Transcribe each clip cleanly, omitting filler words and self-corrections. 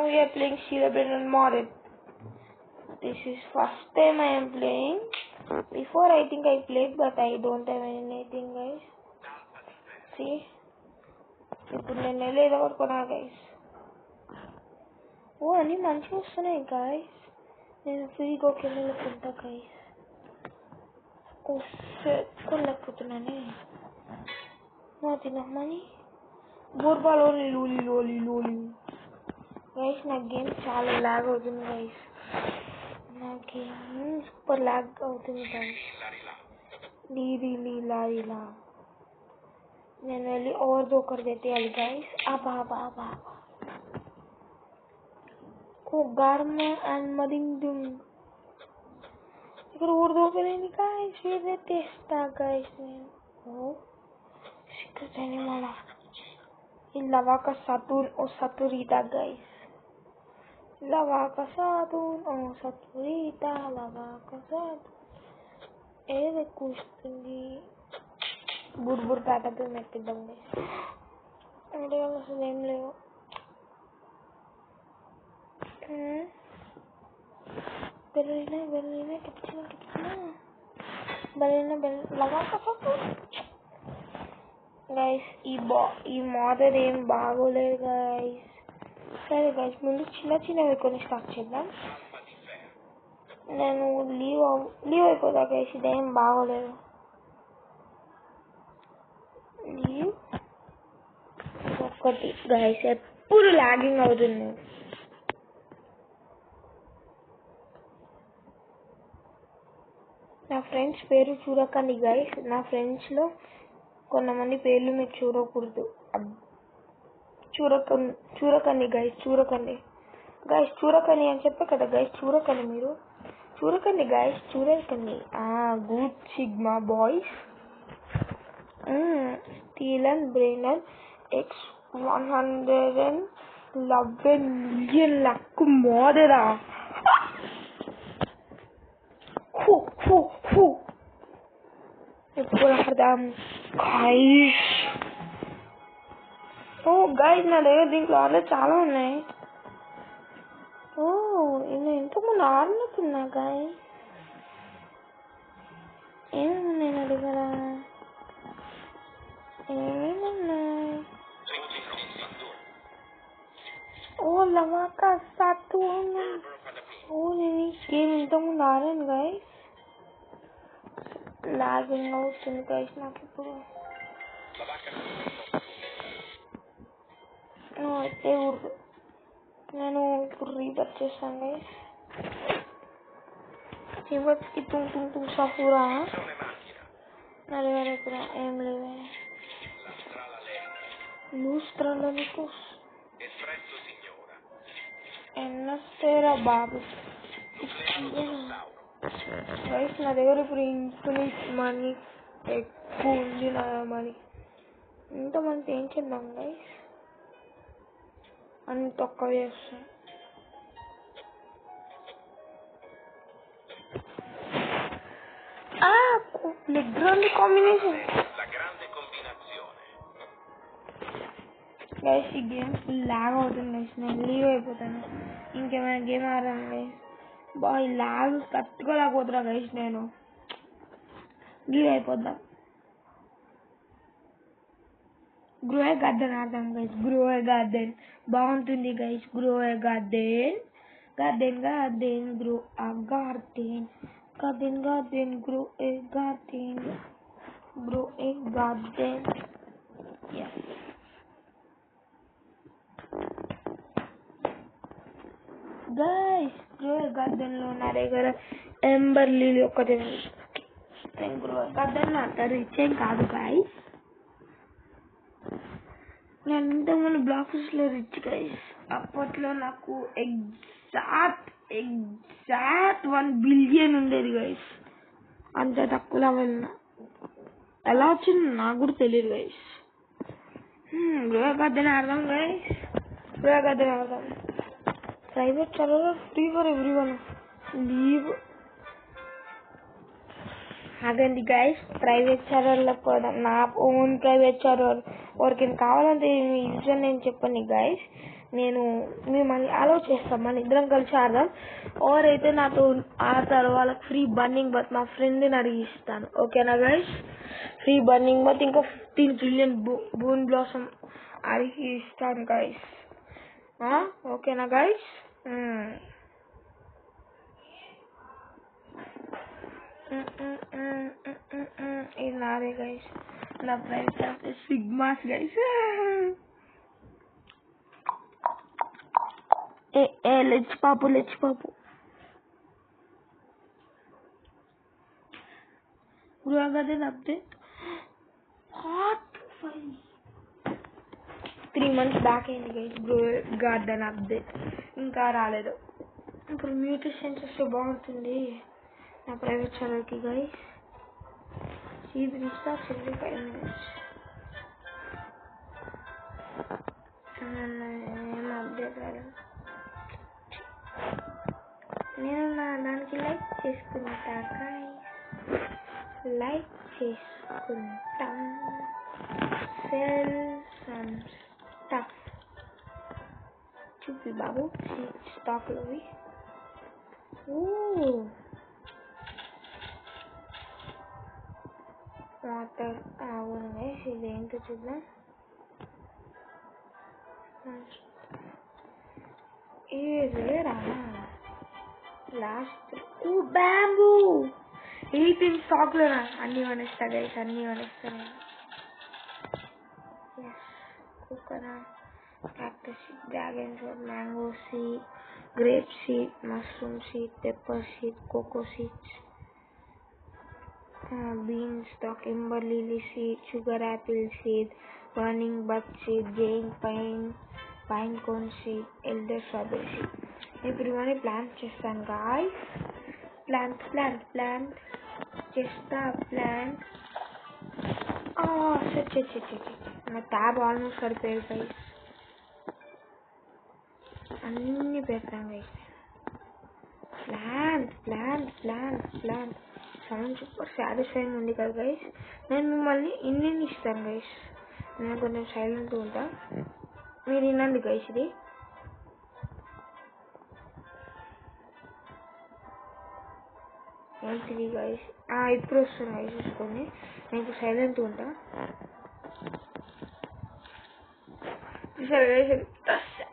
now we are playing Cerebral Modded. This is first time I am playing. Before I think I played, but I don't have anything, guys. See? ఇప్పుడు నేను వెళ్ళేది కొనుక్కున్నా guys. ఓ అన్నీ మంచిగా వస్తున్నాయి guys. నేను ఫ్రీగా ఒక వెళ్ళుకుంటా guys. ఓ కొనలేకపోతున్నానే. Not enough money. బోర్బాల్ లోలి గైస్ నా గేమ్ చాలా లాగ్ అవుతుంది గైస్. నా గేమ్ సూపర్ లాగ్ అవుతుంది గైస్. లీలా నేను వెళ్ళి ఓవర్ది ఒకటి తెచ్చేయాలి గైస్. అబా ఓ గార్మ అండ్ మరింగ్ ఇక్కడ ఓవర్దోకలేని గైస్. ఏదే తెస్తా గైస్ నేను. ఓ secret animal Lavaca Saturn o Saturita, guys. Lavaca Saturn o Saturita, Lavaca Saturn. ఏది కూస్తుంది బుర్బుర్ ప్యాటర్తో మెట్టిద్దాం guys. అంటే అసలు ఏం లేవు. బెల్లిన కిప్చిన Lavaca Saturn. గైస్ ఈ మోడల్ ఏం బాగోలేదు గైస్. సరే గైస్ ముందు చిన్నవి కొన్ని స్టార్ట్ చేద్దాం. నేను లీవ్ అయిపోతా గైస్. ఇదేం బాగోలేదు. లీవ్ ఒక్కటి గైస్. ఎప్పుడు లాగింగ్ అవుతుంది. నా ఫ్రెండ్స్ పేరు చూడకండి గైస్. నా ఫ్రెండ్స్లో కొంతమంది పేర్లు మీరు చూడకూడదు. చూడకండి గైస్. చూడకండి అని చెప్పే కదా గైస్. చూడకండి గైస్. Good sigma boys. స్టీలన్ బ్రెయినర్ X111 million లక్ మోడరా. ఇప్పుడు ఆడదాం గైస్. ఓ గైస్ నా దగ్గర దీంట్లో ఆర్డర్ చాలా ఉన్నాయి. ఓ నేను ఇంతకుముందు ఆడినట్టున్నా గైస్. ఏమేమున్నాయి నా దగ్గర? ఏమేమున్నాయి? ఓ లవాకా సాటర్న్. ఓ నేను ఈ గేమ్ ఇంతకుముందు ఆడాను గైస్. లాగింగ్ అవుతుంది గైస్ నాకు ఇప్పుడు. అయితే నేను ఇప్పుడు రీబర్త్ చేస్తాను గైస్. రీబర్త్కి తుంగ్ సఫూరా నా దగ్గర ఇక్కడ ఏం లేవే. లూస్ట్రాలనికోస్ ఎన్నస్తేరా బాబు గైస్. నా దగ్గర ఇప్పుడు ఇన్ఫినిట్ మనీ ఎక్కువ ఉంది. నా మనీ ఇంతమంది ఏం చేద్దాం గైస్. అన్ని తక్కువ చేస్తాయి. Literally combination guys. ఈ గేమ్ ఫుల్ లాగ్ అవుతుంది గైస్. నేను లీవ్ అయిపోతాను. ఇంకేమైనా గేమ్ ఆడాను గైస్. ఈ లాగ్ కట్టుకోలేకపోతున్నా గైస్. నేను లీవ్ అయిపోద్దాం. గ్రో ఏ గార్డెన్ ఆడదాం గైస్. గ్రో ఏ గార్డెన్ బాగుంటుంది guys. Grow a garden grow a garden grow a garden guys. Grow a garden లో నా దగ్గర ఎంబర్ లిలీ ఒకటి ఉంది. నేను గ్రో ఏ గార్డెన్ అంత రిచ్ ఏం కాదు గైస్. నేను ఇంతకుముందు బ్లాక్స్ లో రిచ్ గైస్. అప్పట్లో నాకు ఎగ్జాక్ట్ 1 బిలియన్ ఉండేది గైస్. అంత తక్కువలో వెళ్ళిన ఎలా వచ్చింది నాకు కూడా తెలియదు గైస్. గ్రో ఏ గార్డెన్ ఆడదాం guys. Private server free for everyone. Leave ఆగండి గైస్. ప్రైవేట్ సర్వర్లో కూడా నా ఓన్ ప్రైవేట్ సర్వర్ ఎవరికైనా కావాలంటే ఈ విషయం నేను చెప్పండి గైస్. నేను మిమ్మల్ని అలౌ చేస్తాం, మన ఇద్దరం కలిసి ఆడదాం. ఎవరైతే నాతో ఆడతారో వాళ్ళకి ఫ్రీ బర్నింగ్ బత్ మా ఫ్రెండ్ని అడిగిస్తాను. ఓకేనా గైస్? ఫ్రీ బర్నింగ్ బత్ ఇంకా 15 ట్రిలియన్ బూన్ బ్లాసమ్ అడిగి ఇస్తాను గైస్. ఓకేనా గైస్? ఇది నాదే గైస్, నా ప్రైవేట్ సిగ్మాస్ గైస్. లెచ్ పాపు గృహగతి అప్డేట్ హాట్ 3 months బ్యాక్ అయింది గైస్. గార్డెన్ అప్డేట్ ఇంకా రాలేదు. ఇప్పుడు మ్యూటేషన్ చేస్తే బాగుంటుంది నా ప్రైవేట్ సర్వర్కి గైస్. ఇది రీస్టా 75 minutes. ఏం అప్డేట్ రాలేదు. నేను నా దానికి లైక్ చేసుకుంటా గైస్, లైక్ చేసుకుంటా. సెల్ సమ్ స్టఫ్ చూపి బాబు స్టాక్లోవి. వాటర్ అవును గైస్, ఇదేంటో చూద్దాం. ఏదేరా లాస్ట్ బ్యాంబూ 18 స్టాక్లో అన్నీ వనిస్తా గైస్, అన్నీ వనిస్తాను. Coconut, cactus seed, dragon fruit, mango seed, grape seed, mushroom seed, pepper seed, cocoa seeds, beanstalk, ember lily seed, sugar apple seed, burning bud seed, giant pine cone seed, elder strawberry seed. ఇప్పుడు ఇవన్నీ plant చేస్తాను guys. Plant చేస్తా. Plant నా tab almost సరిపోయాడు guys. అన్నీ పెడతాం guys. Plant sound super satisfying ఉంది కదా guys. నేను మిమ్మల్ని ఇన్ని ఇస్తాను గైస్. నేను కొంచెం సైలెంట్గా ఉంటా, మీరు వినండి గైస్. ఇది ఏంటిది గైస్? ఇప్పుడు వస్తుంది గైస్, చూసుకోండి. నేను సైలెంట్గా ఉంటా.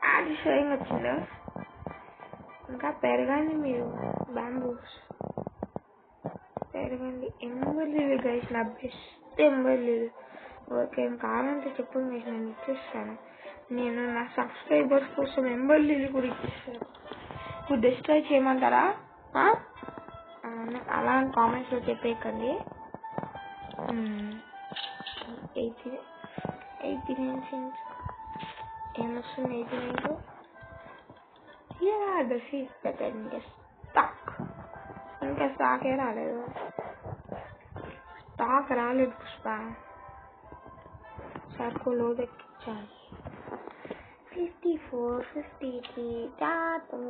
సాటిస్ఫైయింగ్ వచ్చిందా? ఇంకా పెరగండి మీరు బ్యాంబూస్, పెరగండి. ఎంబర్లీలు గైస్, నా బెస్ట్ ఎంబర్లీలు. ఓకేం కావాలంటే చెప్పండి గైస్, నేను ఇచ్చేస్తాను. నేను నా సబ్స్క్రైబర్స్ కోసం ఎంబర్లీలు కూడా ఇచ్చేస్తాను. ఇప్పుడు డిస్ట్రాయ్ చేయమంటారా? అలా కామెంట్స్లో చెప్పేయకండి. 89 cents ఏమొస్తుంది? 89 ద సీట్ పెట్టండి. ఇంకా స్టాకే రాలేదు. స్టాక్ రాలేదు పుష్ప. సర్కులో దక్కించాలి. 54, 53 టాటో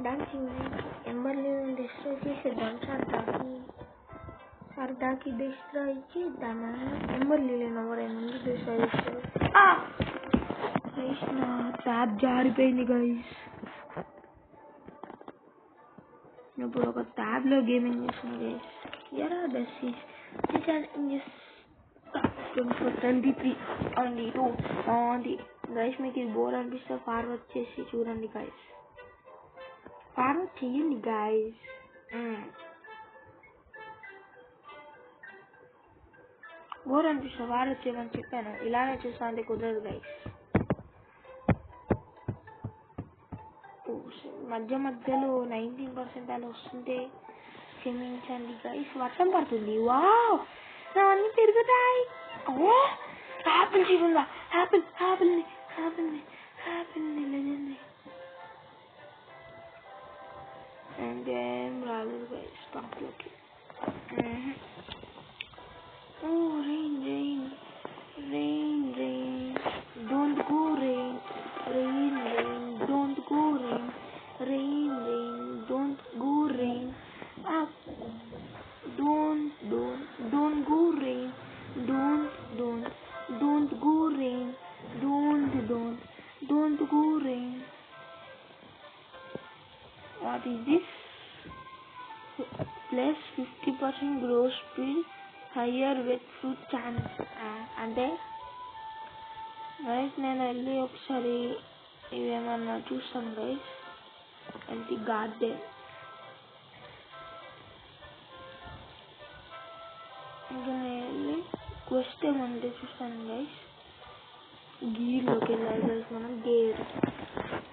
డాన్సింగ్ ఎంబర్లీ డిస్ట్రాయ్ చేసేద్దాం. సరదాకి డిస్ట్రాయ్ చేద్దామా? ఎంబర్లీలను ఎవరైనా ముందు డిస్ట్రాయ్ చేస్తారు. నా ట్యాబ్ జారిపోయింది గైస్. ఇప్పుడు ఒక ట్యాబ్ లో గేమింగ్ చేస్తున్నా గైస్. ఎరా దస్ 23 ఓన్లీ 2 ఓన్లీ గైస్. మీకు ఇది బోర్ అనిపిస్తే ఫార్వర్డ్ చేసి చూడండి గైస్. ఫార్వర్డ్ చేయండి గైస్. బోర్ అనిపిస్తే ఫార్వర్డ్ చేయమని చెప్పాను. ఇలానే చూస్తా అంటే కుదరదు గైస్. మధ్యలో 19% అలా వస్తుంటే క్షమించండి గైస్. వర్షం పడుతుంది. వావ్, అన్నీ పెరుగుతాయి. యాపిల్ సీడ్ ఉందా? యాపిల్ లేదండి. ఇంకేం రాలేదు guys స్టాక్లోకి. rain don't go rain don't go rain don't go rain don't go rain don't what is this? Plus 50% growth speed, higher wet fruit chance. అంటే గైస్ నేను వెళ్ళి ఒకసారి ఇవేమన్నా చూస్తాను గైస్. అంటే గార్డెన్ ఇంకా నేను వెళ్ళి క్వెస్ట్ ఏమంటే చూస్తాను గైస్. గీర్లోకి వెళ్ళాలి గైస్ మనం. Gear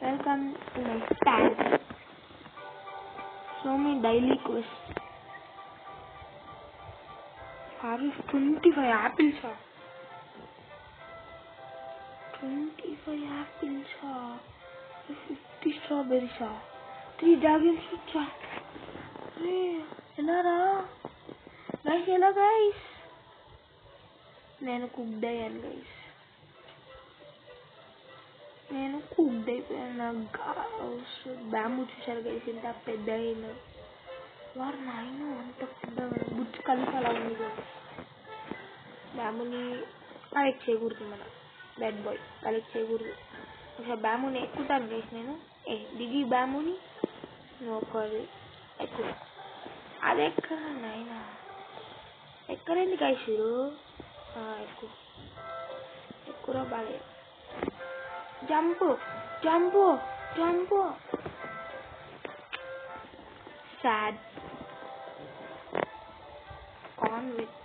welcome to my stand. So me daily quest harvest 25 apples. 25 apples, 50 strawberries, 3 dragon fruits. ఎలా రా గైస్, ఎలా గైస్? నేను కుక్డ్ అయ్యాను గైస్. నేను కుక్డ్ అయిపోయాను. బ్యాంబూ చూసారు గైస్ ఎంత పెద్ద అయినా. వారు నాయన అంత పెద్దగా బుచ్చు కలిసి అలా ఉంది గైస్. బ్యాంబూని కలెక్ట్ చేయకూడదు, మనం బెడ్ బాయ్ కలెక్ట్ చేయకూడదు. ఒకసారి బ్యాంబూని ఎక్కుతాను గైస్ నేను. దిగి బ్యాంబూని ఒకటి ఎక్కువ. అది ఎక్కడ నాయన, ఎక్కడండి గైస్ మీరు? ఎక్కువ ఎక్కువ బాగా. Jump jump jump. Sad corn with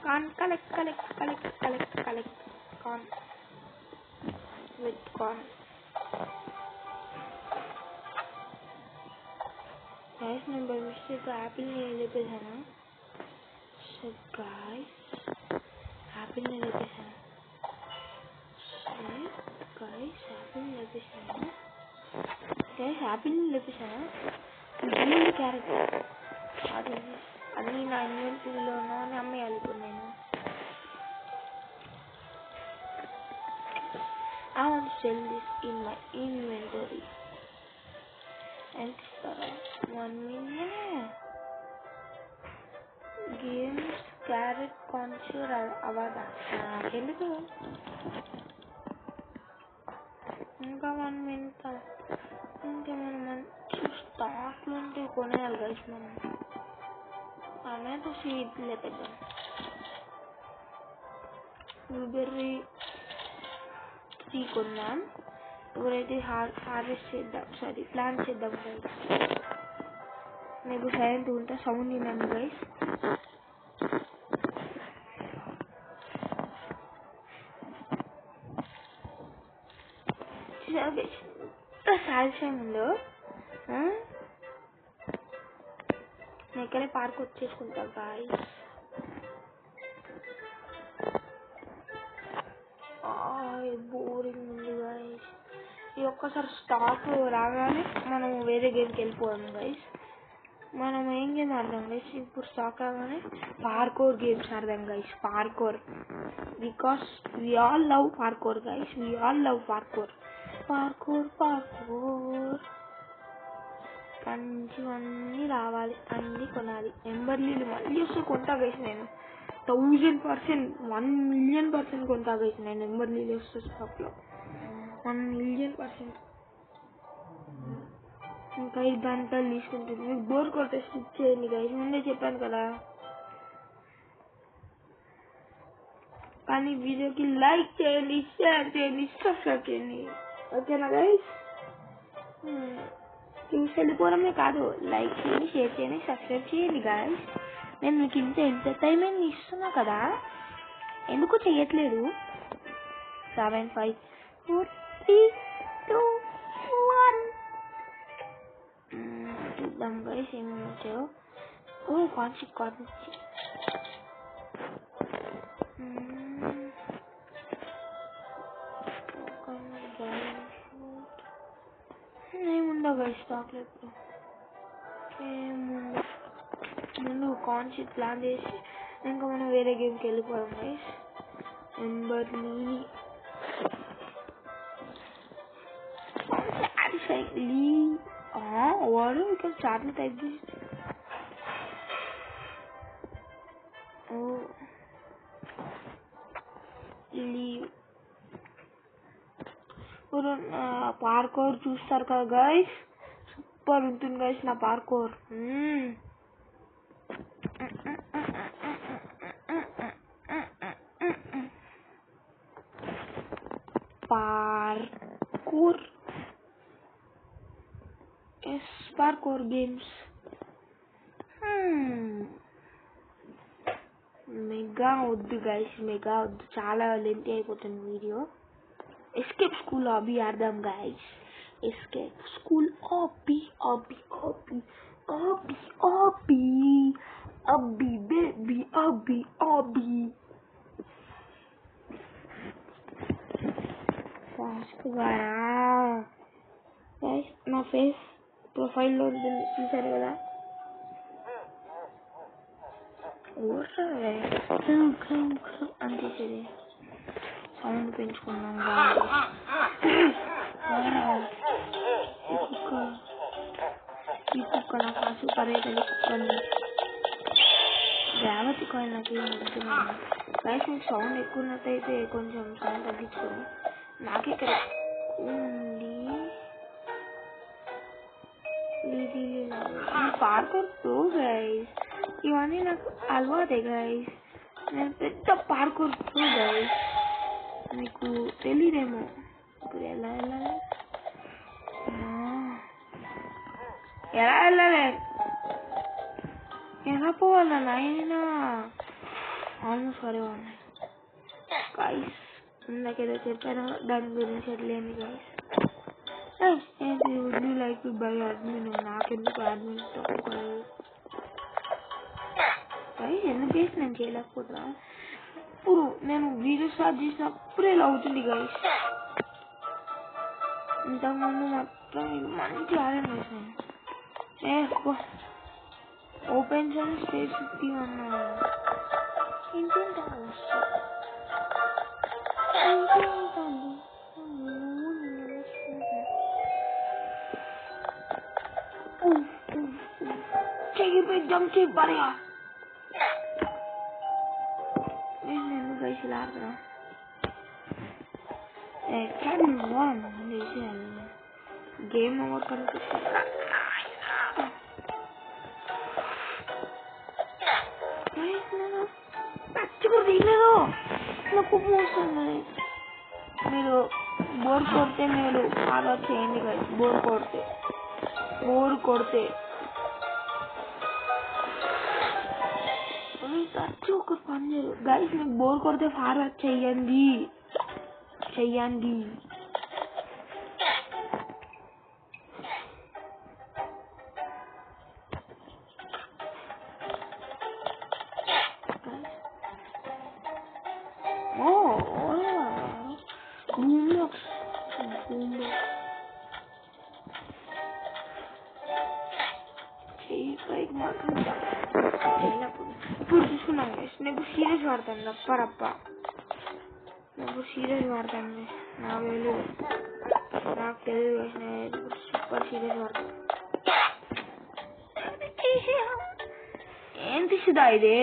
corn. Collect collect collect collect collect corn with corn. Guys నేను బై మిస్టేక్ యాపిల్ని లేపేసాను. సో గైస్ యాపిల్ని లేపేసాను. గైస్ యాపిల్ని లేపేసాను. గైస్ యాపిల్ని లేపేసాను. గ్రీన్ క్యారెట్ అది నా ఇన్వెంటరీలోనో అని అమ్మేయాలి ఇప్పుడు నేను. I want to sell this in my inventory. And 1 million. Games carrot contour avada. ఎందుకు ఇంకా 1 minute. ఇంకా మనం మంచి స్టాక్లు ఉంటే కొనేయాలి గైస్ మనం. టమాటో సీడ్స్ లేపేద్దాం. బ్లూబెర్రీ కొన్నాం. ఇప్పుడైతే హార్వెస్ట్ చేద్దాం, సారీ ప్లాంట్ చేద్దాం గైస్. మీకు సైలెంట్ ఉంటా, సౌండ్ వినండి గైస్. ఎంత సాటిస్ఫైయింగ్ ఉందో. నేను ఇక్కడే పార్క్ వచ్చేసుకుంటా గాయస్. బోరింగ్ ఉంది గాయస్. ఈ ఒక్కసారి స్టాక్ రాగానే మనం వేరే గేమ్కి వెళ్ళిపోదాం గైస్. మనం ఏం గేమ్ ఆడదాం గైస్ ఇప్పుడు? స్టాక్ రాగానే పార్కోర్ గేమ్స్ ఆడదాం guys. Parkour, because we all love parkour guys. We all love parkour. Parkour parkour మంచివన్నీ రావాలి, అన్నీ కొనాలి. ఎంబర్లీలు మళ్ళీ వస్తే కొంటా గైస్ నేను. 1000%, 1,000,000% కొంటా గైస్ నేను. ఎంబర్లీలు వస్తే స్టాక్లో 1,000,000%. ఇంకా ఈ గంటలు తీసుకుంటుంది. మీకు బోర్ కొట్టే స్టిచ్ చేయండి గైస్, ముందే చెప్పాను కదా. కానీ వీడియోకి లైక్ చేయండి, షేర్ చేయండి, సబ్స్క్రైబ్ చేయండి. ఓకేనా గైస్? చూసి వెళ్ళిపోవడమే కాదు, లైక్ చేయండి, షేర్ చేయండి, సబ్స్క్రైబ్ చేయండి గైస్. నేను మీకు ఇంత ఎంటర్టైన్మెంట్ ఇస్తున్నా కదా, ఎందుకు చేయట్లేదు? 7, 5, 4, 3, 2, 1. చూద్దాం గైస్ ఏమేమి వచ్చాయో. కాన్చి ఏముండవు గైస్ స్టాక్లో ఇప్పుడు. ఏముండవు. ముందు కాన్చి ప్లాన్ చేసి ఇంకా మనం వేరే గేమ్కి వెళ్ళిపోదాం గైస్. ఎంబర్లీ వాడు ఇక్కడ చాట్లు టైప్ చేసి లీవ్. పార్కోర్ చూస్తారు కదా గైస్, సూపర్ ఉంటుంది గైస్ నా parkour. Parkour parkour games mega వద్దు గైస్, మెగా వద్దు, చాలా లెంతీ అయిపోతుంది వీడియో. ఎస్కేప్ స్కూల్ ఆబీ ఆడదాం guys. Escape school obby obby obby obby obby obby baby obby obby. ఫాస్ట్గా గైస్ నా ఫేస్ ప్రొఫైల్లో ఉంటుంది చూసారు కదా. అనిపించేది సౌండ్ పెంచుకున్నాం. ఈ కుక్క నాకు సూపర్ అవుతుంది. కుక్కని గ్రావతి కాయిన్ నాకు ఏం వస్తున్నాను గైస్. మీకు సౌండ్ ఎక్కువ ఉన్నట్టయితే కొంచెం సౌండ్ తగ్గించుకోండి. నాకు ఇక్కడ ఉంది పార్కోర్ ప్రో గైస్. ఇవన్నీ నాకు అలవాటే గైస్. నేను పెద్ద పార్కోర్ ప్రో గైస్. మీకు తెలియదేమో. ఇప్పుడు ఎలా వెళ్ళాలి, ఎలా వెళ్ళాలి, ఎలా పోవాలా నాయనా. ఆల్మోస్ట్ వరే ఉన్నాయి గైస్. ఇందాకేదో చెప్పాను దాని గురించి వెళ్ళండి గైస్. ఏంటి వుడ్ లైక్ బై అడ్మిన్, నాకెందుకు అడ్మిన్ తప్పుకోలేదు గైస్. ఎందుకు చేసి నేను చేయలేకపోతున్నా. ఇప్పుడు నేను వీడియో స్టార్ట్ చేసినప్పుడే ఇలా అవుతుంది గైస్. ఇంతకుముందు మొత్తం మంచి ఆర్డర్ చేసాను. ఓపెన్ చేసి స్టేజ్ 50 అన్నా ఇంకేంటా చెయ్యి జంప్ చేయి పడగా. నేను గైస్ ఇలా ఆడుతున్నా. గేమ్ ఓవర్ కనిపిస్తుంది. పచ్చికూర తీయలేదు నాకు వస్తుంది. మీరు బోర్ కొడితే మీరు ఫాలో చేయండి గైస్. బోర్ కొడితే ప్రతి ఒక్కరు పని చేయరు గైస్. మీకు బోర్ కొడితే ఫార్వర్డ్ చెయ్యండి. ఇప్పుడు చూసుకున్నాం గైస్. నేను సీరియస్ వాడతాను. రప్ప నాకు సీరియస్ వాడతాను. నాకు తెలియదు గైస్. నేను సూపర్ సీరియస్ వాడతాను. ఏం తీసిదా ఇది?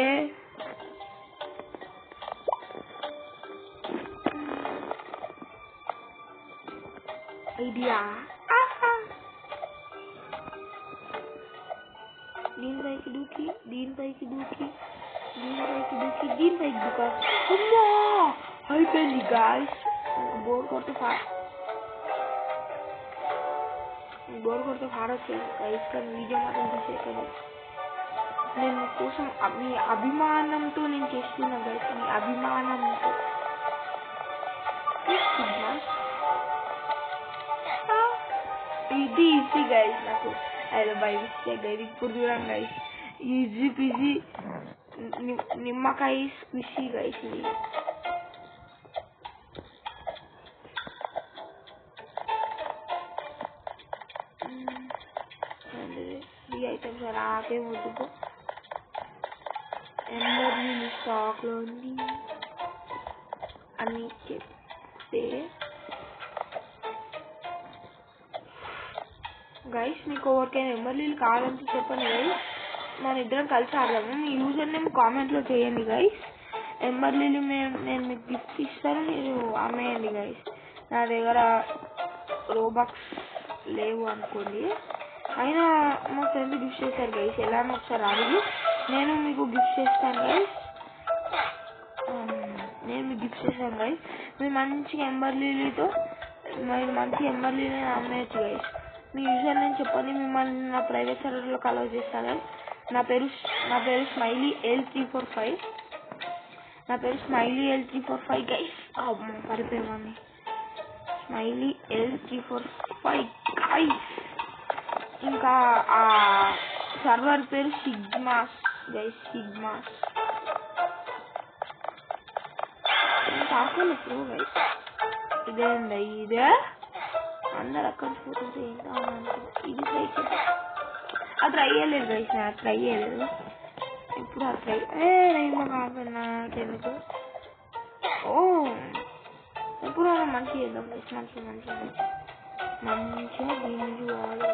ఐడియా దీనిపైకి దూకి దూకా. అమ్మా అయిపోయింది గాయస్. బోర్ కొడితే పాడొచ్చేది గైస్. కానీ వీడియో మాత్రం తీసేయకండి. నేను కోసం మీ అభిమానంతో నేను చేస్తున్నా గైస్. మీ అభిమానంతో ఇది ఈజీ గైస్. నాకు అదే బై మిస్టేక్ గైస్. ఇప్పుడు చూడండి గైస్. ఈజీ పీజీ నిమ్మకాయ స్క్విషీ గైస్. ఇది ఫ్రీ ఐటమ్స్ అలాగే వద్దుకో. ఎంబర్లీ స్టాక్లో ఉంది అని చెప్తే గైస్ మీకు ఎవరికైనా ఎంబర్లీలు కావాలంటే చెప్పండి గైస్. మన ఇద్దరం కలిసి ఆడదాము. మీ యూజర్ నేమ్ కామెంట్లో చేయండి గైస్. ఎంబర్లీలు నేను మీకు గిఫ్ట్ ఇస్తాను. మీరు అమ్మేయండి గైస్. నా దగ్గర రోబక్స్ లేవు అనుకోండి. అయినా మా ఫ్రెండ్ గిఫ్ట్ చేశారు గైస్. ఎలానో ఒకసారి అడిగి నేను మీకు గిఫ్ట్ చేస్తాను గైస్. నేను మీకు గిఫ్ట్ చేశాను గైస్. మీరు మంచిగా ఎంబర్లీతో అమ్మేయచ్చు గైస్. మీ యూజర్ నేను చెప్పండి, మిమ్మల్ని నా ప్రైవేట్ సర్వర్లో కలవ చేస్తాను గైస్. నా పేరు స్మైలీ L345. నా పేరు స్మైలీ L345 గైస్. పడిపోయామని స్మైలీ L345 గైస్. ఇంకా ఆ సర్వర్ పేరు సిగ్మాస్ గైస్. సిగ్మాస్ కాకలేదు గైస్. ఇదేందా ఇదే అందరు అక్కడ ఫోటోస్ ఏంటో ఇది ట్రై చేద్దాం. అది ట్రై చేయలేదు గైస్. నాకు ట్రై చేయలేదు ఇప్పుడు. అది ట్రై నేను కాకపోయినా నాకెందుకు. ఇప్పుడు మనం మంచిగా చేద్దాం గైస్. మంచిగా దీన్ని చూడాలి.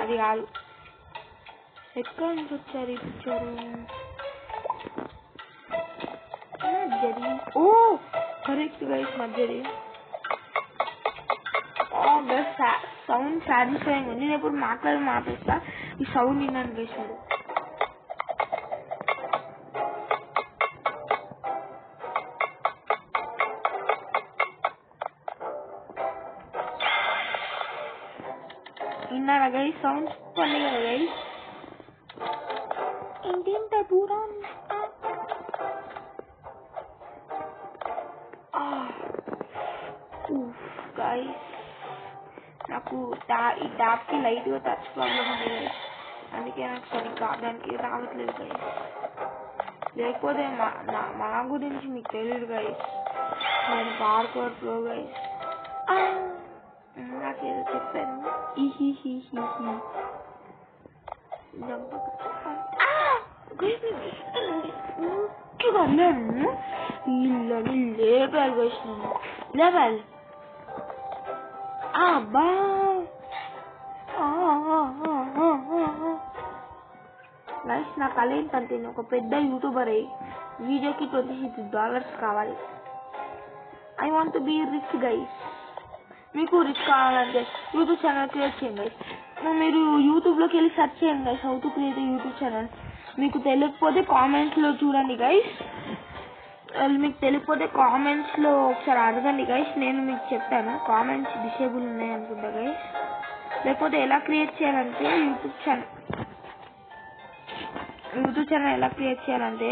అది కాదు. ఎక్కడి నుంచి వచ్చారు ఈ పిక్చర్? కరెక్ట్ గైస్, మధ్యది. సౌండ్ సాటిస్ఫైయింగ్ ఉంది. నేను ఎప్పుడు మాట్లాడేస్తా ఈ సౌండ్ విన్నాను గైస్. అది విన్నారా గైస్? సౌండ్ పని కదా గైస్. ఇంత దూరం గైస్. నాకు ఈ ట్యాప్కి లైట్గా టచ్ ప్రాబ్లం ఉంది గైస్. అందుకే నాకు సరిగ్గా దానికి రావట్లేదు గైస్. లేకపోతే మా గురించి మీకు తెలియదు గైస్. నేను పార్కోర్ ప్రో గైస్. నాకేదో చెప్పాను. లేపాలి గైస్. నేను లేపాలి. అబ్బా గైస్, నా కళ ఏంటంటే ఒక పెద్ద యూట్యూబర్ అయ్యి వీడియోకి $26 కావాలి. I want be rich guys. మీకు రిచ్ కావాలంటే యూట్యూబ్ ఛానల్ క్రియేట్ చేయండి గైస్. మీరు యూట్యూబ్లోకి వెళ్ళి సెర్చ్ చేయండి guys, how to create YouTube channel. మీకు తెలియకపోతే కామెంట్స్లో చూడండి గైస్. మీకు తెలియకపోతే కామెంట్స్లో ఒకసారి అడగండి గైస్. నేను మీకు చెప్తాను. కామెంట్స్ డిసేబుల్ ఉన్నాయి అనుకుంటా గైస్. లేకపోతే ఎలా క్రియేట్ చేయాలంటే యూట్యూబ్ ఛానల్ ఎలా క్రియేట్ చేయాలంటే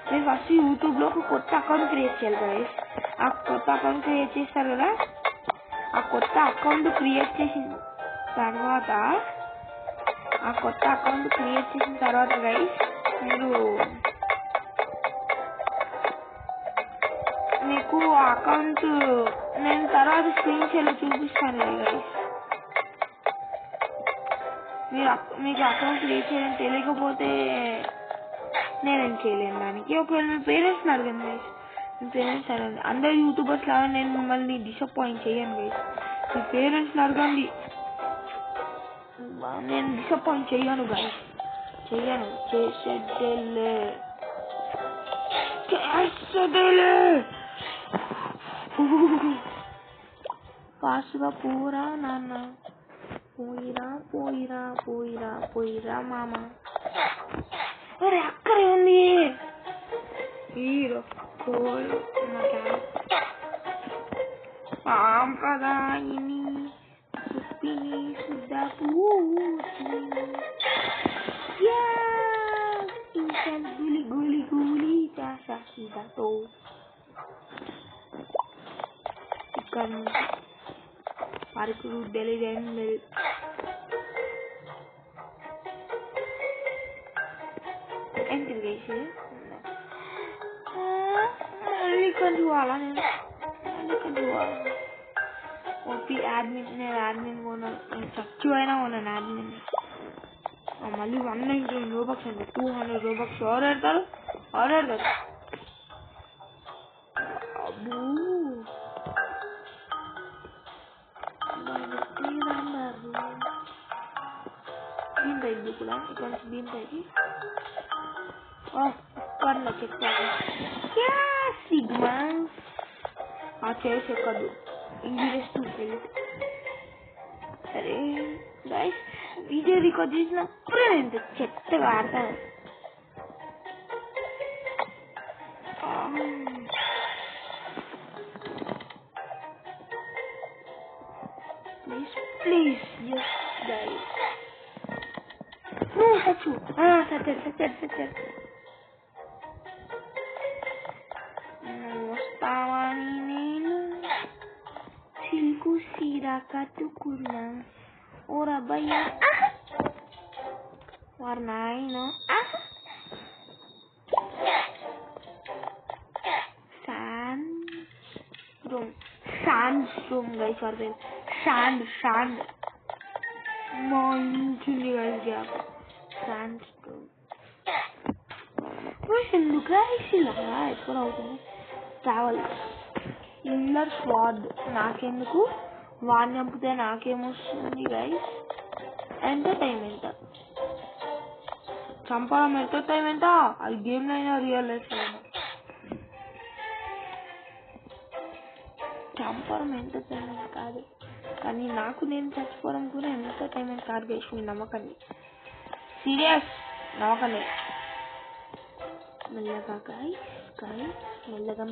మీరు ఫస్ట్ యూట్యూబ్లో ఒక కొత్త అకౌంట్ క్రియేట్ చేయాలి గైస్. ఆ కొత్త అకౌంట్ క్రియేట్ చేస్తారు కదా, ఆ కొత్త అకౌంట్ క్రియేట్ చేసిన తర్వాత గైస్ మీకు ఆ అకౌంట్ నేను తర్వాత స్క్రీన్ షాట్లో చూపిస్తాను గైస్. మీకు అకౌంట్ క్రియేట్ చేయడం తెలియకపోతే నేనేం చేయలేను దానికి. ఒకవేళ మీ పేరెంట్స్ని అడగండి గైస్. మీ పేరెంట్స్ అడగండి. అందరు యూట్యూబర్స్ లాగా నేను మిమ్మల్ని డిసప్పాయింట్ చేయను గైస్. మీ పేరెంట్స్ని అడగండి. నేను డిసప్పాయింట్ చేయను గైస్. చేసేదేలే ఫాస్ట్గా పోరా నాన్న. పోయిరా మామ. అరే అక్కడే ఉంది హీరో కోలు. సాంప్రదాయిని సుప్పిని సుద్ద గులి చాసీదాతో. ఇక్కడ నుంచి అరకు ఢిల్లీ ఏంటి గైస్? మళ్ళీ ఇక్కడ చూడాలా? నేను ఓపీ యాడ్మిన్. నేను యాడ్మిన్ కొన్నాను. నేను చచ్చు అయినా కొన్నాను యాడ్మిన్. మళ్ళీ 199 రూపాయలు అంటే 200 రూపాయలు ఆర్డర్ పెడతారు. అబ్బూ దీని కూడా ఇక్కడ దీని పర్లే చెప్తాను. సిగ్మా ఆ చైర్స్ ఎక్కదు, ఇంజరీస్ టు హెల్త్. సరే గైస్, వీడియో రికార్డ్ చేసినప్పుడే ఎంత చెత్తగా ఆడతాను. ప్లీజ్ ఎస్ గైస్. వస్తావని నేను సిల్కు సీరా కట్టుకున్నా ఓరబ్బయ్య వారు నాయన. శాండ్ రూమ్ గైస్, వారి శాండ్ మంచిది గైస్. గ్యాప్ శాండ్ రూమ్ ఎందుకు గైస్ ఇలా ఎక్కువ అవుతుంది. ట్రావెల్ ఇల్లర్ స్వాడ్ నాకెందుకు, వాడిని చంపితే నాకేమొస్తుంది గైస్. ఎంటర్టైన్మెంట్, చంపడం ఎంటర్టైన్మెంటా? అది గేమ్ అయినా రియల్ లైఫ్ అయినా చంపడం ఎంటర్టైన్మెంట్ కాదు, కానీ నాకు నేను చచ్చిపోవడం కూడా ఎంటర్టైన్మెంట్ కాదు గైస్. నమ్మకండి, సీరియస్ నమ్మకండి. మెల్లగా గైస్, మెల్లగా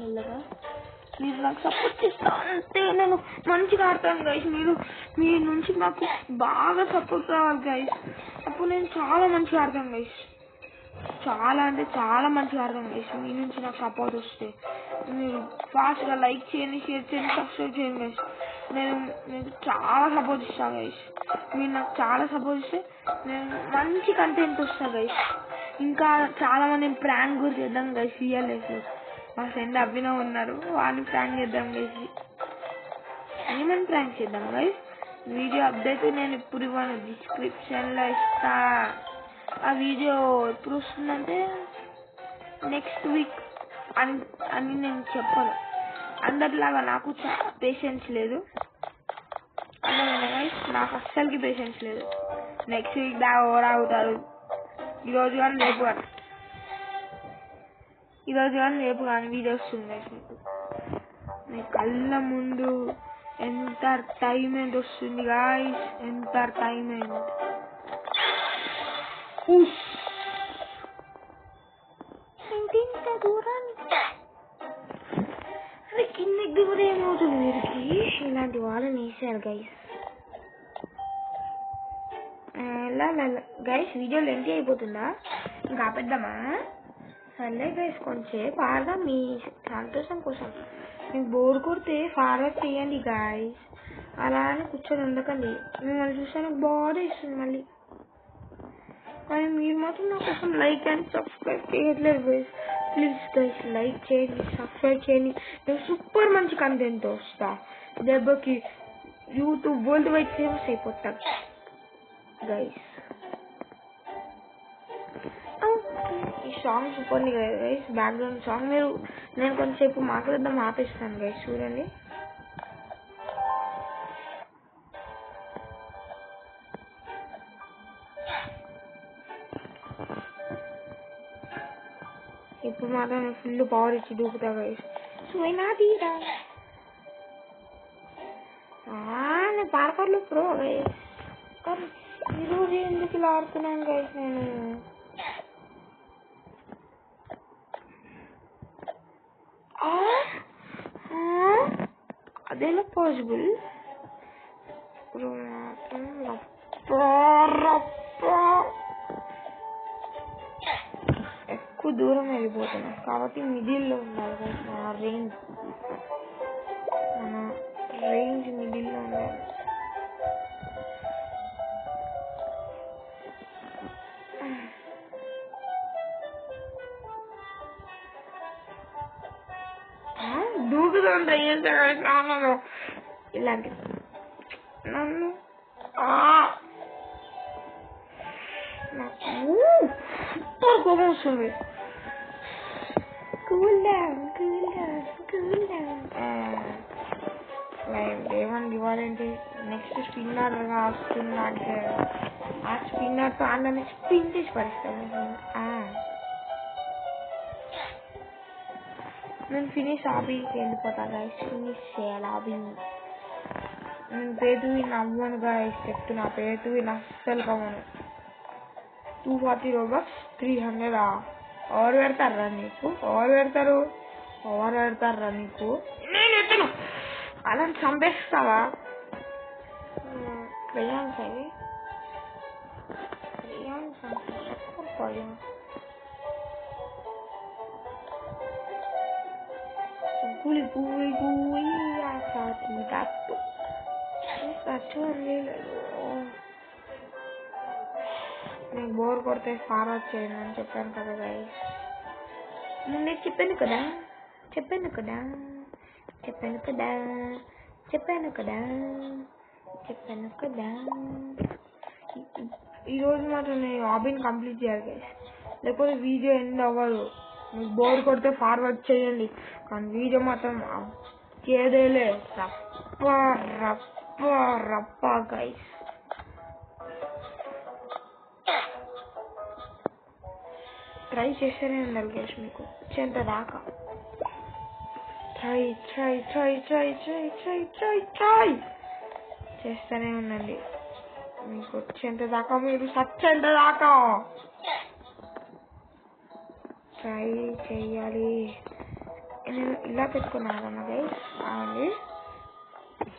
మీరు నాకు సపోర్ట్ చేస్తా అంతే నేను మంచిగా ఆడతాను గైస్. మీ నుంచి నాకు బాగా సపోర్ట్ కావాలి గైస్, అప్పుడు నేను చాలా మంచిగా ఆడతాను గైస్. చాలా అంటే చాలా మంచిగా ఆడతాను గైస్. మీ నుంచి నాకు సపోర్ట్ వస్తే మీరు ఫాస్ట్గా లైక్ చేయండి, షేర్ చేయండి, సబ్స్క్రైబ్ చేయండి గైస్. నేను చాలా సపోర్ట్ ఇస్తాను గైస్. మీరు నాకు చాలా సపోర్ట్ ఇస్తే నేను మంచి కంటెంట్ వస్తాను గైస్. ఇంకా చాలా మంది ప్రాంక్ కూడా చేద్దాం గైస్. రియల్ లైఫ్లో మా ఫ్రెండ్ అభినవ్ ఉన్నారు, వాడిని ప్రాంక్ చేద్దాం గైస్. ఏమని ప్రాంక్ చేద్దాం గైస్? వీడియో అప్డేట్ నేను ఇప్పుడు ఇవ్వను, డిస్క్రిప్షన్లో ఇస్తా. ఆ వీడియో ఎప్పుడు వస్తుందంటే నెక్స్ట్ వీక్ అని నేను చెప్పను. అందరిలాగా నాకు పేషెన్స్ లేదు, గైస్. నాకు అస్సలకి పేషెన్స్ లేదు. నెక్స్ట్ వీక్ దాకా ఓరాగుతారు. ఈరోజు కానీ రేపు కానీ వీడియో వస్తుంది గైస్. మీ కళ్ళ ముందు ఎంటర్టైన్మెంట్ వస్తుంది గైస్, ఎంటర్టైన్మెంట్. ఇంత దూరం కిందకి దిగుడు ఏమవుతుంది వీరికి? ఇలాంటి వాళ్ళని వేసారు గైస్. గైస్ వీడియో లెంత్ అయిపోతుందా? ఇంకా ఆపేద్దామా? సర్లే గైస్, కొంచెంసేపు ఆడదాం మీ సంతోషం కోసం. మీకు బోర్ కొడితే ఫార్వర్డ్ చేయండి గైస్, అలా అని కూర్చొని ఉండకండి. మిమ్మల్ని చూస్తే నాకు బాగా ఇస్తుంది మళ్ళీ, కానీ మీరు మాత్రం నా కోసం లైక్ అండ్ సబ్స్క్రైబ్ చేయట్లేదు గైస్. ప్లీజ్ గైస్ లైక్ చేయండి, సబ్స్క్రైబ్ చేయండి. నేను సూపర్ మంచి కంటెంట్ వస్తా. దెబ్బకి యూట్యూబ్ వరల్డ్ వైడ్ ఫేమస్ అయిపోతా గైస్. ఈ సాంగ్ సూపర్ ఉంది గైస్, బ్యాక్గ్రౌండ్ సాంగ్. నేను కొంచెంసేపు మాట్లాడదాం ఆపేస్తాను గైస్, చూడండి. ఇప్పుడు మాత్రం ఫుల్ పవర్ ఇచ్చి దూకుతా గైస్. నేను పార్కర్లో ప్రో గైస్, కానీ ఈరోజు ఎందుకు ఇలా ఆడుతున్నాను గైస్ నేను? అదేలా పాసిబుల్? ఎక్కువ దూరం వెళ్ళిపోతున్నా కాబట్టి మిడిల్లో ఉండాలి గైస్. మన రేంజ్ మిడిల్లో ఉండాలి. దూకుదాం రాను ఇలాంటి నన్ను నాకు సూపర్ కోపం వస్తుంది. ఏమని ఇవ్వాలంటే నెక్స్ట్ స్పిన్నర్ వస్తున్నా అంటే ఆ స్పిన్నర్తో అందరినీ స్పిన్ చేసి పడిస్తాను. నేను ఫినిష్ ఆబీకి వెళ్ళిపోతా గైస్. ఫినిష్ చేయాలి ఆబీ. నేను పేటు విన్ అవ్వను గైస్, చెప్తున్నా. పేటు విన్ అస్సలు కవ్వను. 240 Robux 300. ఎవరు పెడతారా నీకు? ఎవరు పెడతారా నీకు? నేను ఎత్తును. అలా చంపేస్తావా? క్రేయాన్స్ అవి నీకు బోర్ కొడితే ఫార్వర్డ్ చేయండి అని చెప్పాను కదా గైస్. ముందే చెప్పాను కదా. ఈరోజు మాత్రం నేను హాబీని కంప్లీట్ చేయాలి గైస్, లేకపోతే వీడియో ఎండ్ అవ్వదు. మీకు బోర్ కొడితే ఫార్వర్డ్ చేయండి, కానీ వీడియో మాత్రం చేదేలే. రప్ప గైస్. ట్రై చేస్తేనే ఉండాలి గైస్, మీకు వచ్చేంత దాకా ట్రై చేస్తూనే ఉండండి. మీకు వచ్చేంత దాకా, మీరు సచ్చేంత దాకా ట్రై చెయ్యాలి. నేను ఇలా పెట్టుకున్నాను గైస్, అండి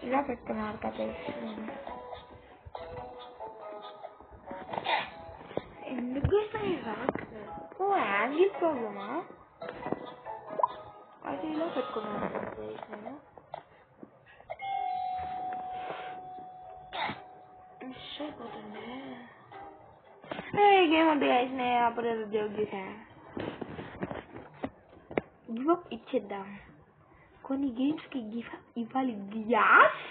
ఇలా పెట్టుకున్నారు కదా గైస్. ఎందుకు యాంగిల్ ప్రాబ్లమా? అది ఇలా పెట్టుకున్నాను గైస్. నేను మిస్ అయిపోతుంది. గేమ్ వద్దు గైస్, నేను అప్పుడు జోక్ చేశా. గివ్ అప్ ఇచ్చేద్దాం. కొన్ని గేమ్స్ కి గివ్ అప్ ఇవ్వాలి గ్యాస్.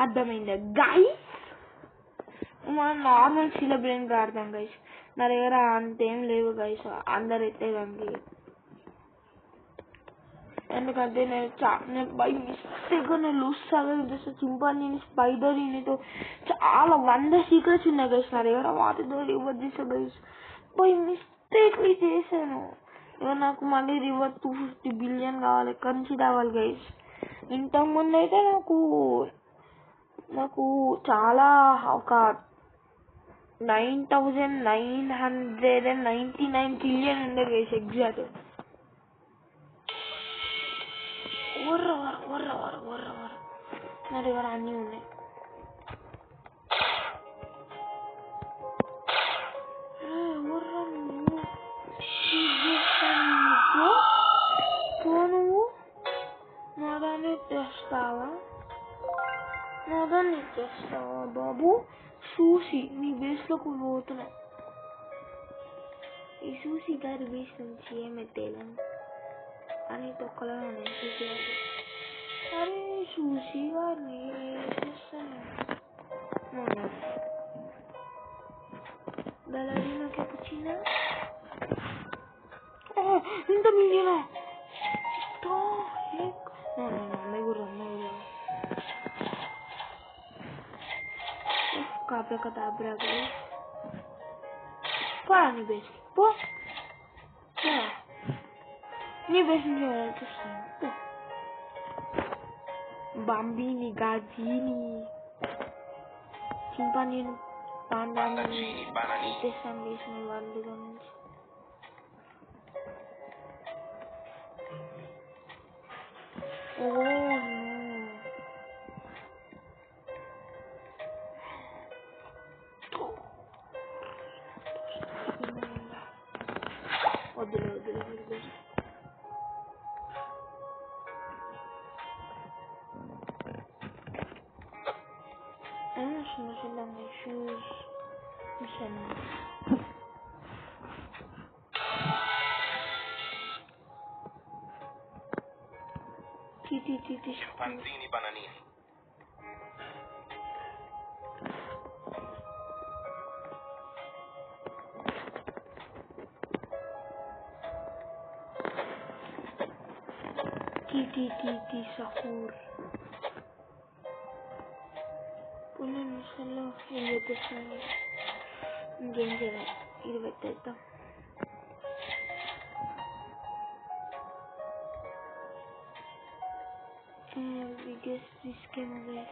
అర్థమైందా గైస్? మనం నార్మల్ సిలబ్రేట్ ఆడతాం గైస్. నా దగ్గర అంతేం లేవు గైస్ అందరు ఎత్తేదానికి. ఎందుకంటే నేను బై మిస్టేక్ లూజ్ చేస్తా. చింపాంజీని స్పైడర్ యూనిట్ చాలా 100 సీక్రెట్స్ ఉన్నాయి గైస్ నా దగ్గర. వాటితో రివర్స్ చేసా గైస్, బై మిస్టేక్ చేశాను. నాకు మళ్ళీ రివర్స్ 250 బిలియన్ కావాలి. ఎక్కడి నుంచి రావాలి గైస్? ఇంతకుముందు అయితే నాకు చాలా ఒక 9,999 ట్రిలియన్ ఉండేది గైస్ ఎగ్జాక్ట్. నా దగ్గర అన్నీ ఉన్నాయి. నువ్వు నాదాన్ని తెస్తావా బాబు? సూసి నీ బేస్ లోకి పోతున్నా. ఈ సూసి గారి బేస్ నుంచి ఏమెత్తేయాలని అని తొక్కలో చూసి. అరే సూసి గారిని చేస్తాను. బెలరీ చిన్న ఇంత మిలియనా? కాపే కథ అబ్రాగలు నీ బేస్ పో. నీ బేస్ నుంచి చూస్తాను. బాంబీని, గాజీని, చింపాంజీని, పాండాని తెస్తాను చేసిన వాళ్ళ దగ్గర నుంచి. వద్దులే చిన్న shoes mission. Scimpanzini bananini. Sahur. Punya salah yang besar. Jangan ini betul. biggest risk ఏమో guys.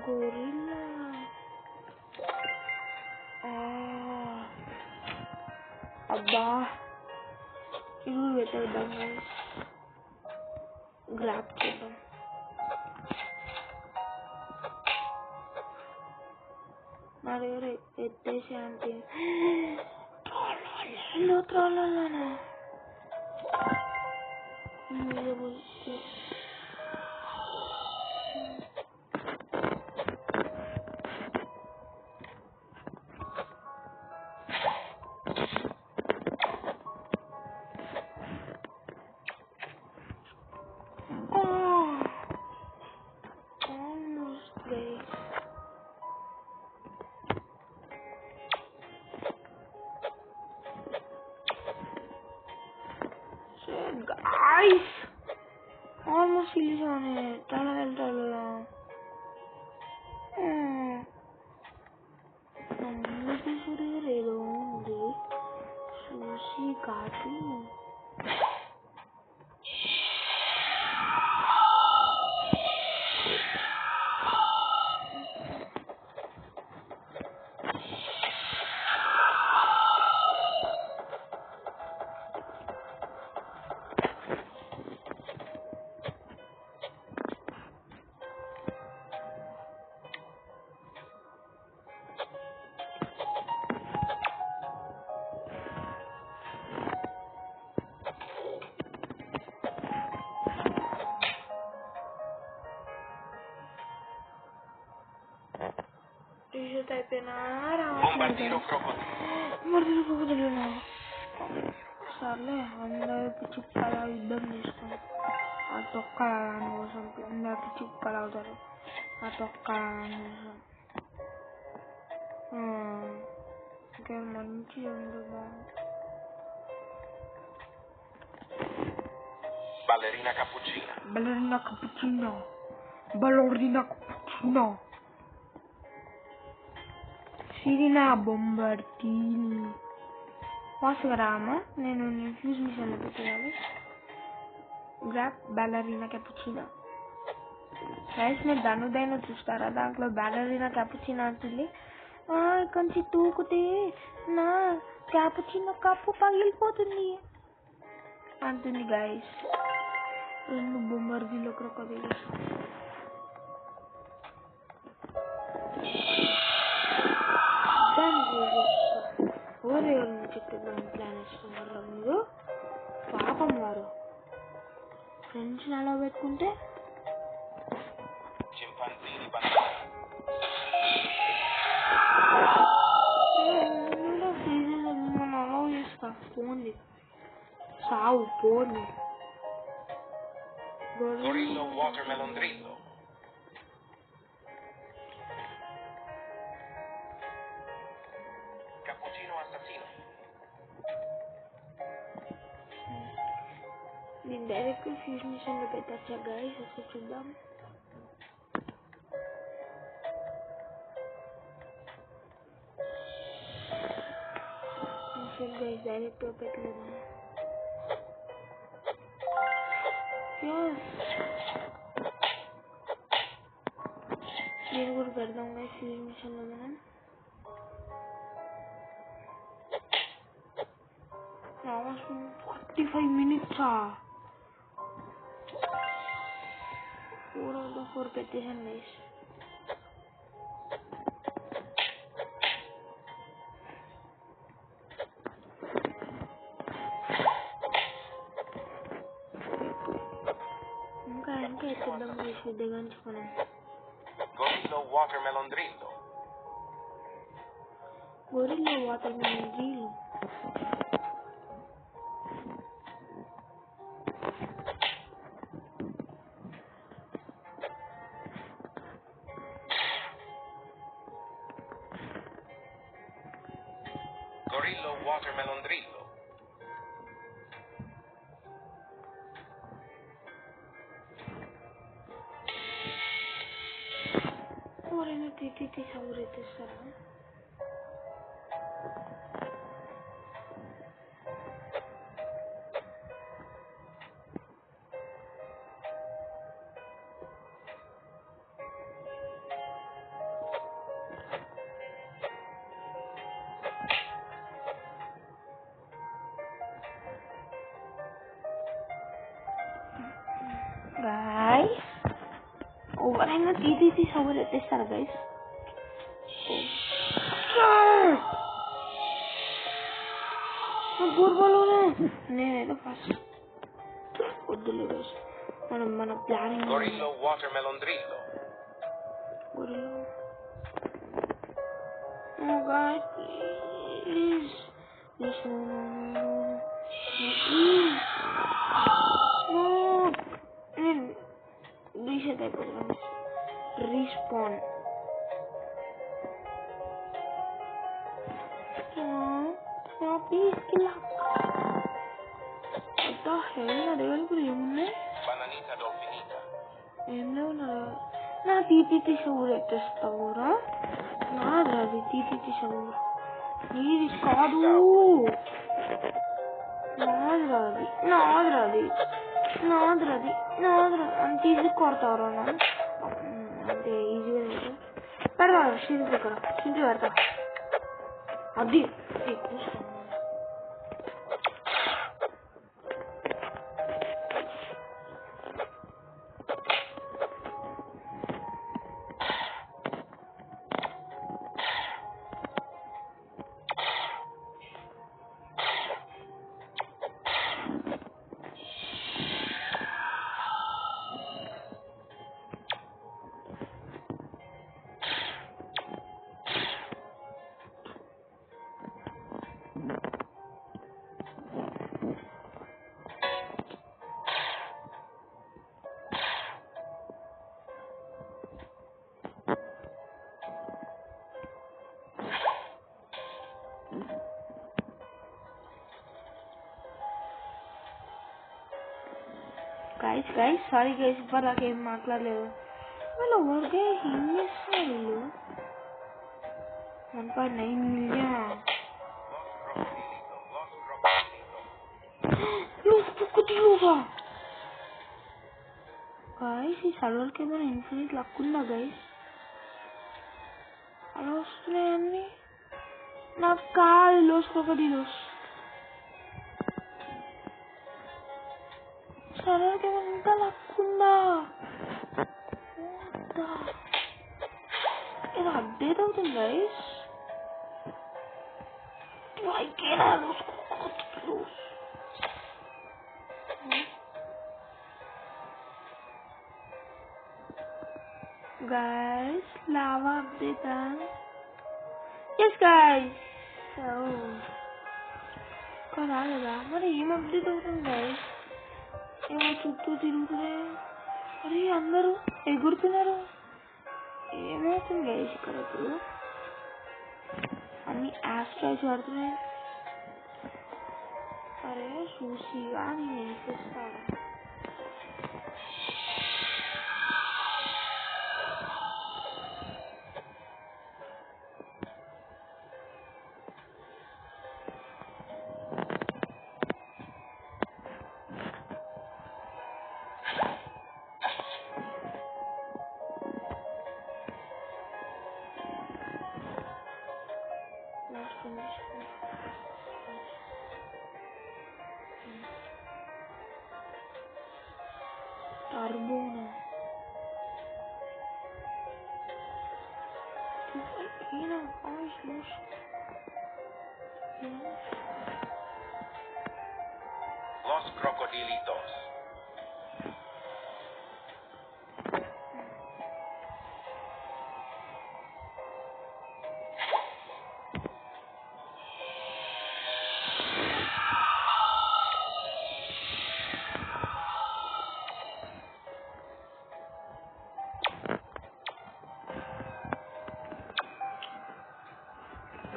Gorilla. అబ్బా ఇది పెట్టేద్దాం guys. గ్రాప్ చేద్దాం. నా దగ్గర ఎత్తేసి అంటే ట్రాలలోనే guys, almost finish on it. Talala. Nammudu suriyar edo undi. Sushi kaatu. T-shirt అయిపోయినా Bombardiro crocodilo. సర్లే అందరికి చుక్కల యుద్ధం చేస్తాం. ఆ తొక్కల కోసం అందరికి చుక్కలు అవుతారు. ఆ తొక్కల కోసం ఇంకా మంచిగా ఉంది. Ballerina cappuccina. Sirina Bombardini. ఫాస్ట్గా రామా, నేను ఫ్యూజ్ మిషన్లో పెట్టాలి. గ్రాప్ బ్యాలరీనా క్యాపుచినా. గైస్ మీరు ధనుదైన చూస్తారా, దాంట్లో బ్యాలరీనా క్యాపుచినా అంటుంది. ఇక్కడి నుంచి తూకుతే నా క్యాపుచినా కప్పు పగిలిపోతుంది అంటుంది గైస్. 2 బొంబార్డీలో క్రొకోడైల్. ఎవరెవరిని చెప్పిద్దాం ప్లాన్ వేసుకున్నారు మీరు? పాపం వారు ఫ్రెండ్స్ అలా పెట్టుకుంటే Chimpanzini banana. అలా చేస్తా. పోండి సావు పోండి. Gorillo watermelon drillo. Cappuccino assassino. నేను డైరెక్ట్ ఫ్యూజ్ మిషన్లో పెట్టచ్చా గైస్? ఒకసారి చూద్దాం. గైస్ డైరెక్ట్ పెట్టలేదు. నేను కూడా పెడదాం గైస్ ఫ్యూజ్ మిషన్లో. మనం 45 minutes 4 out of 4 పెట్టేసాను గైస్. ఇంకా ఎత్తుద్దాం గైస్ దగ్గరించి మనం. Gorillo watermelon drillo. Gorillo watermelon drillo. Gorillo watermelon drillo. ఎవరైనా తిట్టి సౌరెత్తిస్తారా? ఎవరైనా టీటీసీ సర్వర్ ఎత్తేస్తారా గైస్? పూర్వలోనే నేనైతే ఫస్ట్ వద్దులే గైస్, మన planning Gorillo watermelon drillo. Oh God, please. Please, no. Please. No. నేను రీసెట్ అయిపోతున్నాను. Respawn. Please, kill up. What the hell? నా దగ్గర ఇప్పుడు ఏమున్నాయి? Bananita dolfinita. ఏం లేవు నా టీటీటీ షూర్ ఎత్తేస్తావురా? నాది అది టీటీటీ షూర్, నీది కాదు. నాది అంత ఈజీ కొడతావురా నన్ను? అంటే ఈజీగా పెడతా షింజు ఇక్కడ, షింజు పెడతా. అది గైస్ సారీ గైస్, ఇప్పుడు నాకేం మాట్లాడలేదు. వాళ్ళు ఊరికే ఏం చేస్తున్నారు వీళ్ళు? 1.9 మిలియన్ గైస్. ఈ సర్వర్కి ఏమైనా ఇన్ఫినిట్ లక్ ఉందా గైస్? అలా వస్తున్నాయన్నీ నాకు కాదు. లోస్ క్రొకోడైలోస్ సర్వర్కి ఏమైనా ఇంకా లక్ ఉందా? ఇది అప్డేట్ అవుతుంది guys. Guys, lava update. Yes guys. రాలేదా మరి? ఏం అప్డేట్ అవుతుంది గైస్? ఏమో చుట్టూ తిరుగుతున్నాయి. అరే అందరూ ఎగురుతున్నారు. ఏమవుతుంది గైస్ ఇక్కడ? ఇప్పుడు అన్ని ఆస్ట్రాయిడ్స్ పడుతున్నాయి. అరే చూసిగా నేను వేసేస్తాను. Arbona. Los crocodilitos.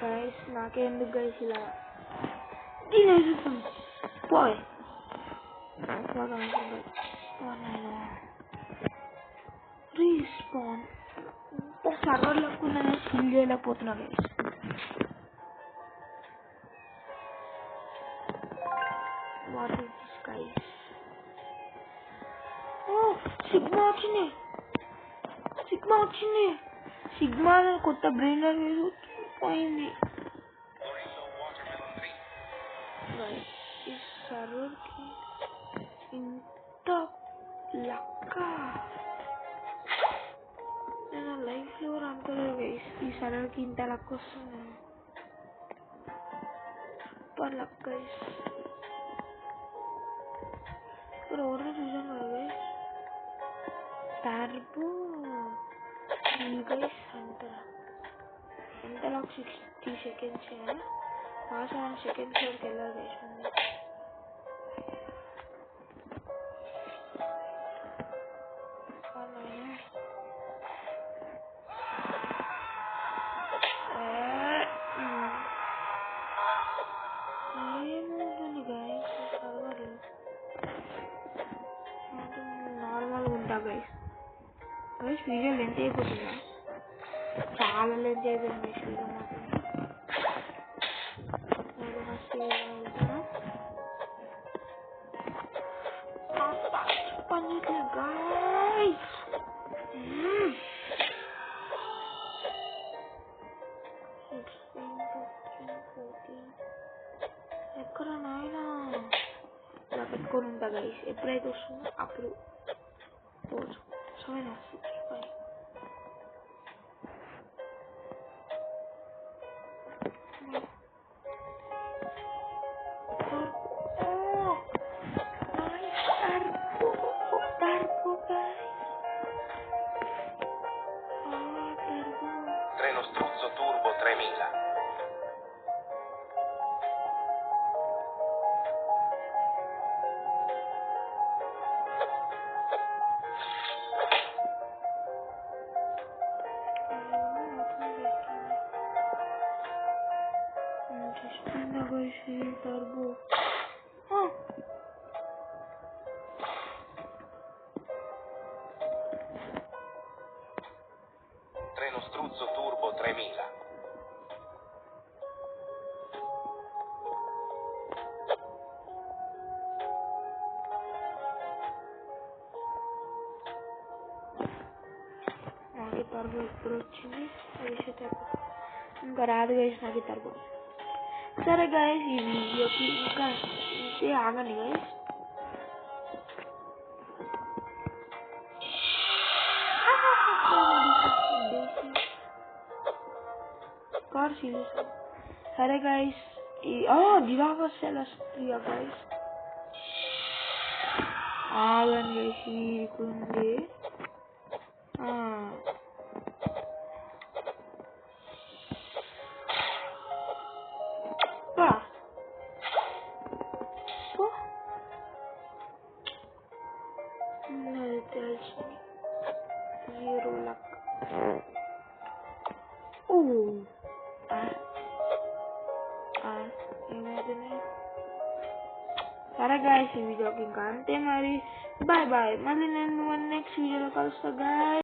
Guys, నాకెందుకు గైస్ ఇలా తినేస్తుంది? పోయ్ రీస్పాన్. సర్వర్లకు నేను ఫిల్ చేయలేకపోతున్నా guys. What is this guys? ఓ సిగ్మా వచ్చింది. సిగ్మా కొత్త బ్రెయిన్ వేసి పోయింది. ఈ సర్వర్కి ఇంత లక్క. సరళకి ఇంత లక్ వస్తుంది. Super luck guys. ఇక్కడ ఓడర్ చూసాను కదా గైస్, టర్బో గైస్ ఎంత లాక్ 60 seconds ఫాస్ట్ 1 seconds వరకు వెళ్ళాలి గైస్. ఏముంటుంది గైస్, పర్వాలేదు, నార్మల్గా ఉంటా గైస్. గైస్ వీడియో లెంత్ అయిపోతుందా? చాలా లెంత్ అయిపోయింది గైస్ వీడియో మాత్రం. ఎక్కడ నాయనా ఇలా పెట్టుకొని ఉంటా గైస్, ఎప్పుడైతే వస్తుందో అప్పుడు 4 7 6 5. Treno Struzzo Turbo 3000. Turbo. Treno Struzzo Turbo 3000. నాకు టర్బో ఇప్పుడు వచ్చింది, ఇంకా రాదు గైస్ నాకు టర్బో. సరే గైస్, ఈ వీడియోకి ఇంకా ఇంతే, ఆగండి గైస్. సరే గైస్, జిరాఫా సెలస్ట్రియా గైస్, ఆగండి గైస్, వీడికుంది. తెలిసింది 0 లక్. ఏమైతుంది? సరే గాయస్, ఈ వీడియోకి ఇంకా అంతే మరి. Bye bye. మళ్ళీ నేను నెక్స్ట్ వీడియోలో కలుస్తా గాయస్.